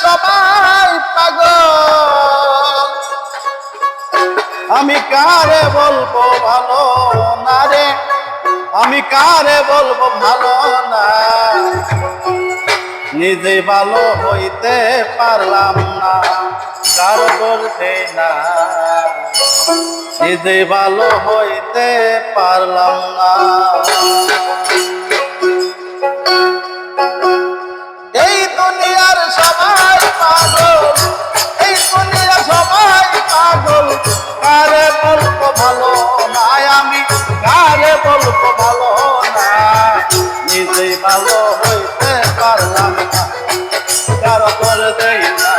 সবাই পাগল, আমি কারে বলবো ভালো না রে, আমি কারে বলবো ভালো না, নিজে ভালো হইতে পারলাম না, কারো বলতে না, নিজে ভালো হইতে পারলাম না। এই দুনিয়ার সবাই পাগল, এই দুনিয়ার সবাই পাগল, কারে বলবো ভালো না, আমি কারে বলবো ভালো না, নিজে ভালো হইতে পারলাম না, কারো করে দেই না,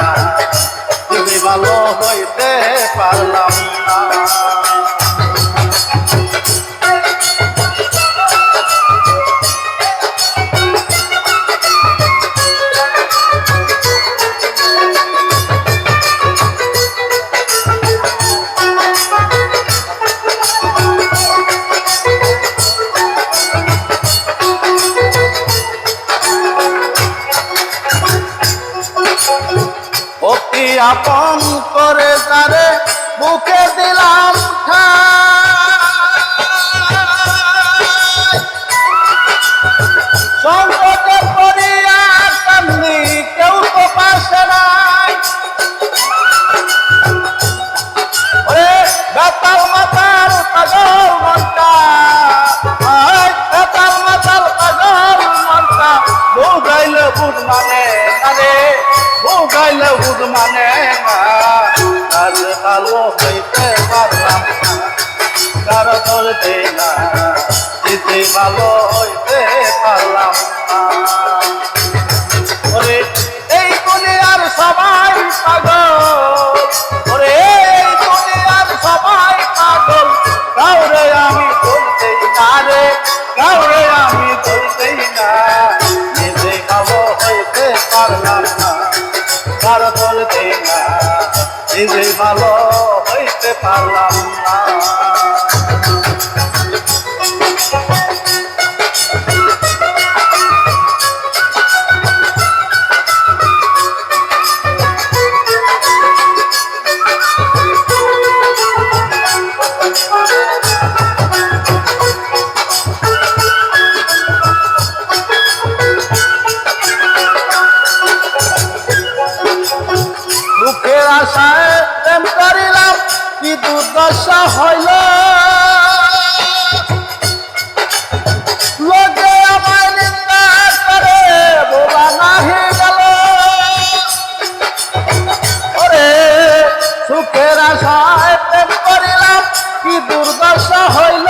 নিজে ভালো হইতে পারলাম না। অতি আপন করে তারে বুকে দিলাম ঠাই, সংকটে পড়িয়া কান্দি কেউ তো পাশে নাই, ওরে বেতাল মাতাল পাগল মনটা, বেতাল মাতাল পাগল মনটা, বউ গাইলে বুধ মানে না রে, বউ গাইলে বুধ মানে না, কাজ ভালো হইতে পারলাম না, কারো ধরতে না, নিজে ভালো হইতে পারলাম না। ওরে এই দুনিয়ার সবাই পাগল, ওরে এই দুনিয়ার সবাই পাগল, কাউরে আমি ধরতেই না রে, কাউরে আমি ধরতেই না, নিজে ভালো হইতে পারলাম না, কারো ধরতে না, নিজে ভালো হইতে পারলাম না। দুঃখের আশায় প্রেম করিলাম, কি দুর্দশা হইল, লোকে আমায় নিন্দা করে বোবা নাহি গেল, ওরে সুখের আশায় প্রেম করিলাম, কি দুর্দশা হইল,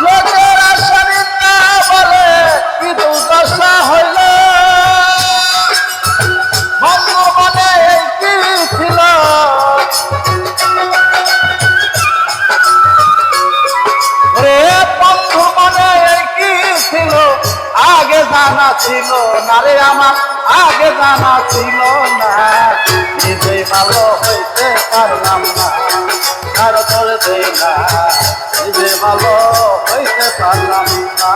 লোকের আশা নিন্দা বলে কি দুর্দশা হইল, বন্ধু মনে কি ছিল, রে বন্ধু মনে কি ছিল, আগে জানা ছিল না রে আমার, আগে জানা ছিল না, নিজে ভালো হইতে পারলাম না, কারো ধরতে না, নিজে ভালো হইতে পারলাম না।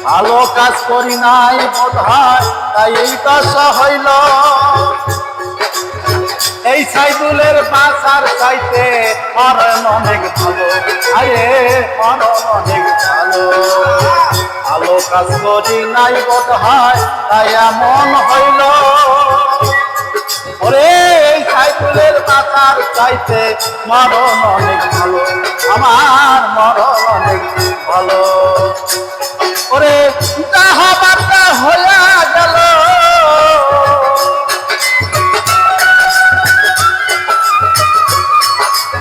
ভালো কাজ করি নাই বোধ হয়, তাই এই দশা হইল, এই সাইদুলের বাঁচার চাইতে মরণ অনেক ভালো, আরে মরণ অনেক ভালো, ভালো কাজ করি নাই বোধ হয়, তাই এমন হইল, ওরে এই সাইদুলের বাঁচার চাইতে মরণ অনেক ভালো, আমার মরণ অনেক ভালো, ওরে যাহা বার্তা হইয়া গেল,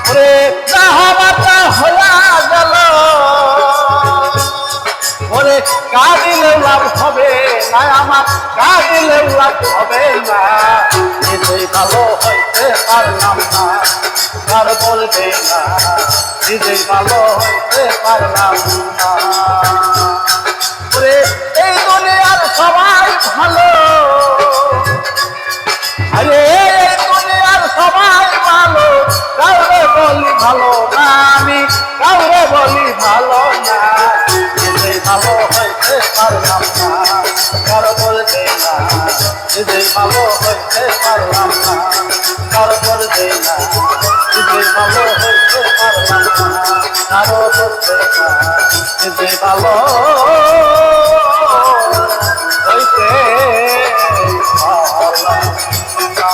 ওরে যাহা বার্তা হইয়া গেল, ওরে কাঁদিলে লাভ হবে না আমার, কাঁদিলে লাভ হবে না, নিজে ভালো হইতে পারলাম না, আর বলবে না, নিজেই ভালো হইতে পারলাম না। ওরে এই দুনিয়ার সবাই ভালো, আরে এই দুনিয়ার সবাই ভালো, কাউরে বলি ভালো না, আমি কাউরে বলি ভালো না। নিজেই ভালো হইতে পারলাম না, কারো বলতে না। নিজেই ভালো হইতে পারলাম না, কারো বলতে না। নিজেই ভালো হইতে পারলাম না, কারো বলতে না। নিজেই ভালো হইতে পারলাম না।